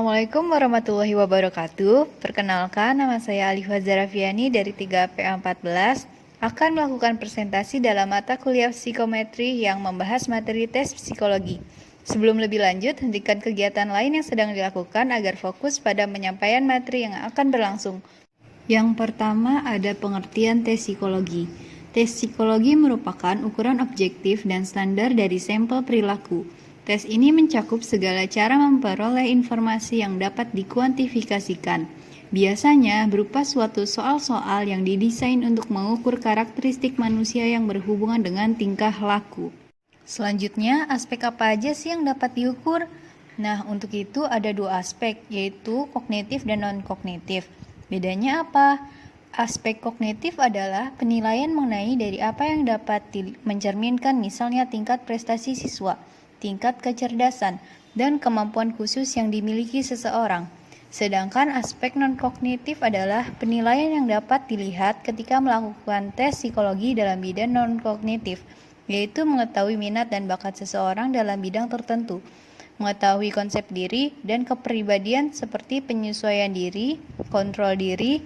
Assalamualaikum warahmatullahi wabarakatuh. Perkenalkan, nama saya Alifa Zarafiani dari 3PA14 akan melakukan presentasi dalam mata kuliah psikometri yang membahas materi tes psikologi. Sebelum lebih lanjut, hentikan kegiatan lain yang sedang dilakukan agar fokus pada penyampaian materi yang akan berlangsung. Yang pertama ada pengertian tes psikologi. Tes psikologi merupakan ukuran objektif dan standar dari sampel perilaku. Tes ini mencakup segala cara memperoleh informasi yang dapat dikuantifikasikan. Biasanya berupa suatu soal-soal yang didesain untuk mengukur karakteristik manusia yang berhubungan dengan tingkah laku. Selanjutnya, aspek apa aja sih yang dapat diukur? Nah, untuk itu ada dua aspek, yaitu kognitif dan non-kognitif. Bedanya apa? Aspek kognitif adalah penilaian mengenai dari apa yang dapat mencerminkan misalnya tingkat prestasi siswa, tingkat kecerdasan, dan kemampuan khusus yang dimiliki seseorang. Sedangkan aspek non-kognitif adalah penilaian yang dapat dilihat ketika melakukan tes psikologi dalam bidang non-kognitif, yaitu mengetahui minat dan bakat seseorang dalam bidang tertentu, mengetahui konsep diri dan kepribadian seperti penyesuaian diri, kontrol diri,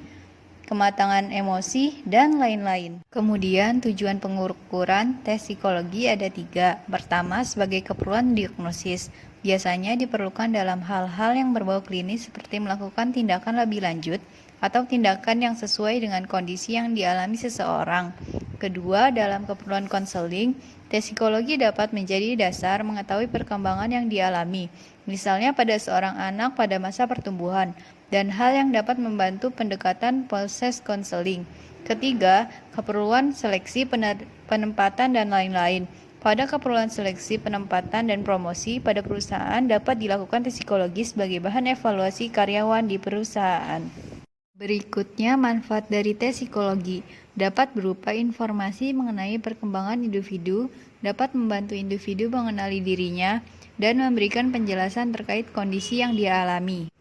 kematangan emosi, dan lain-lain. Kemudian tujuan pengukuran tes psikologi ada 3. Pertama, sebagai keperluan diagnosis. Biasanya diperlukan dalam hal-hal yang berbau klinis seperti melakukan tindakan lebih lanjut atau tindakan yang sesuai dengan kondisi yang dialami seseorang. Kedua, dalam keperluan konseling, tes psikologi dapat menjadi dasar mengetahui perkembangan yang dialami, misalnya pada seorang anak pada masa pertumbuhan, dan hal yang dapat membantu pendekatan proses konseling. Ketiga, keperluan seleksi penempatan dan lain-lain. Pada keperluan seleksi penempatan dan promosi pada perusahaan dapat dilakukan tes psikologi sebagai bahan evaluasi karyawan di perusahaan. Berikutnya, manfaat dari tes psikologi dapat berupa informasi mengenai perkembangan individu, dapat membantu individu mengenali dirinya, dan memberikan penjelasan terkait kondisi yang dia alami.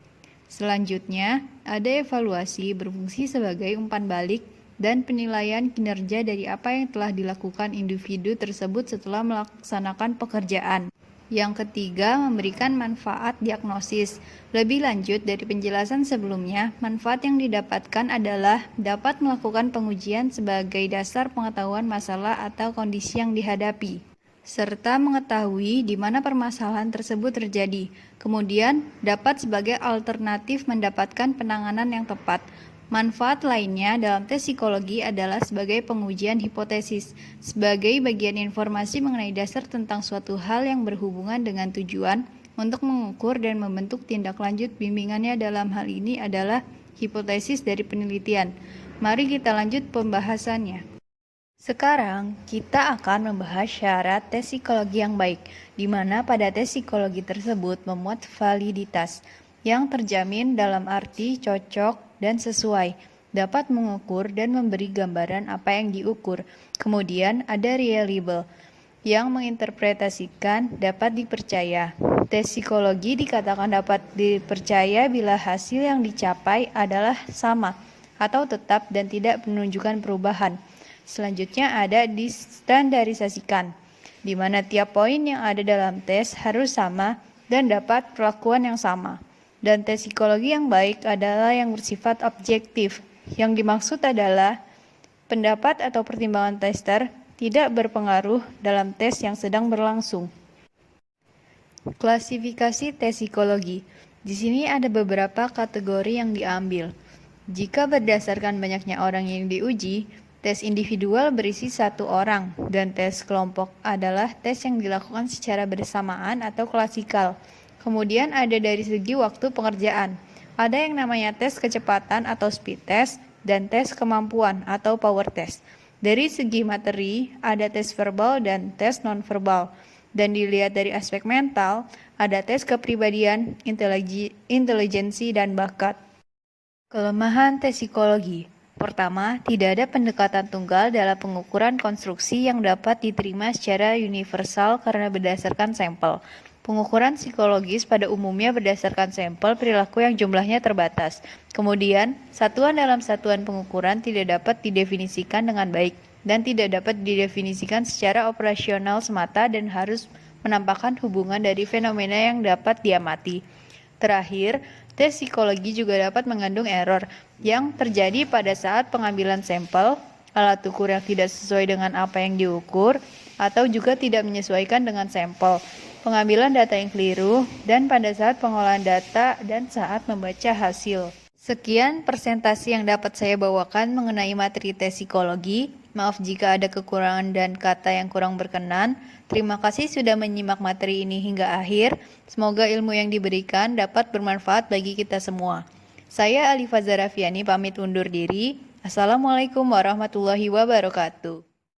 Selanjutnya, ada evaluasi berfungsi sebagai umpan balik dan penilaian kinerja dari apa yang telah dilakukan individu tersebut setelah melaksanakan pekerjaan. Yang ketiga, memberikan manfaat diagnosis. Lebih lanjut dari penjelasan sebelumnya, manfaat yang didapatkan adalah dapat melakukan pengujian sebagai dasar pengetahuan masalah atau kondisi yang dihadapi, serta mengetahui di mana permasalahan tersebut terjadi. Kemudian, dapat sebagai alternatif mendapatkan penanganan yang tepat. Manfaat lainnya dalam tes psikologi adalah sebagai pengujian hipotesis, sebagai bagian informasi mengenai dasar tentang suatu hal yang berhubungan dengan tujuan untuk mengukur dan membentuk tindak lanjut bimbingannya. Dalam hal ini adalah hipotesis dari penelitian. Mari kita lanjut pembahasannya. Sekarang, kita akan membahas syarat tes psikologi yang baik, di mana pada tes psikologi tersebut memuat validitas yang terjamin dalam arti cocok dan sesuai, dapat mengukur dan memberi gambaran apa yang diukur. Kemudian ada reliable, yang menginterpretasikan dapat dipercaya. Tes psikologi dikatakan dapat dipercaya bila hasil yang dicapai adalah sama atau tetap dan tidak menunjukkan perubahan. Selanjutnya ada distandarisasikan, di mana tiap poin yang ada dalam tes harus sama dan dapat perlakuan yang sama. Dan tes psikologi yang baik adalah yang bersifat objektif. Yang dimaksud adalah pendapat atau pertimbangan tester tidak berpengaruh dalam tes yang sedang berlangsung. Klasifikasi tes psikologi. Di sini ada beberapa kategori yang diambil. Jika berdasarkan banyaknya orang yang diuji, tes individual berisi 1 orang, dan tes kelompok adalah tes yang dilakukan secara bersamaan atau klasikal. Kemudian ada dari segi waktu pengerjaan. Ada yang namanya tes kecepatan atau speed test, dan tes kemampuan atau power test. Dari segi materi, ada tes verbal dan tes non-verbal. Dan dilihat dari aspek mental, ada tes kepribadian, intelijensi, dan bakat. Kelemahan tes psikologi. Pertama, tidak ada pendekatan tunggal dalam pengukuran konstruksi yang dapat diterima secara universal karena berdasarkan sampel. Pengukuran psikologis pada umumnya berdasarkan sampel perilaku yang jumlahnya terbatas. Kemudian, satuan dalam satuan pengukuran tidak dapat didefinisikan dengan baik dan tidak dapat didefinisikan secara operasional semata dan harus menampakkan hubungan dari fenomena yang dapat diamati. Terakhir, tes psikologi juga dapat mengandung error yang terjadi pada saat pengambilan sampel, alat ukur yang tidak sesuai dengan apa yang diukur, atau juga tidak menyesuaikan dengan sampel, pengambilan data yang keliru, dan pada saat pengolahan data dan saat membaca hasil. Sekian presentasi yang dapat saya bawakan mengenai materi tes psikologi. Maaf jika ada kekurangan dan kata yang kurang berkenan. Terima kasih sudah menyimak materi ini hingga akhir. Semoga ilmu yang diberikan dapat bermanfaat bagi kita semua. Saya Alifa Zarafiani pamit undur diri. Assalamualaikum warahmatullahi wabarakatuh.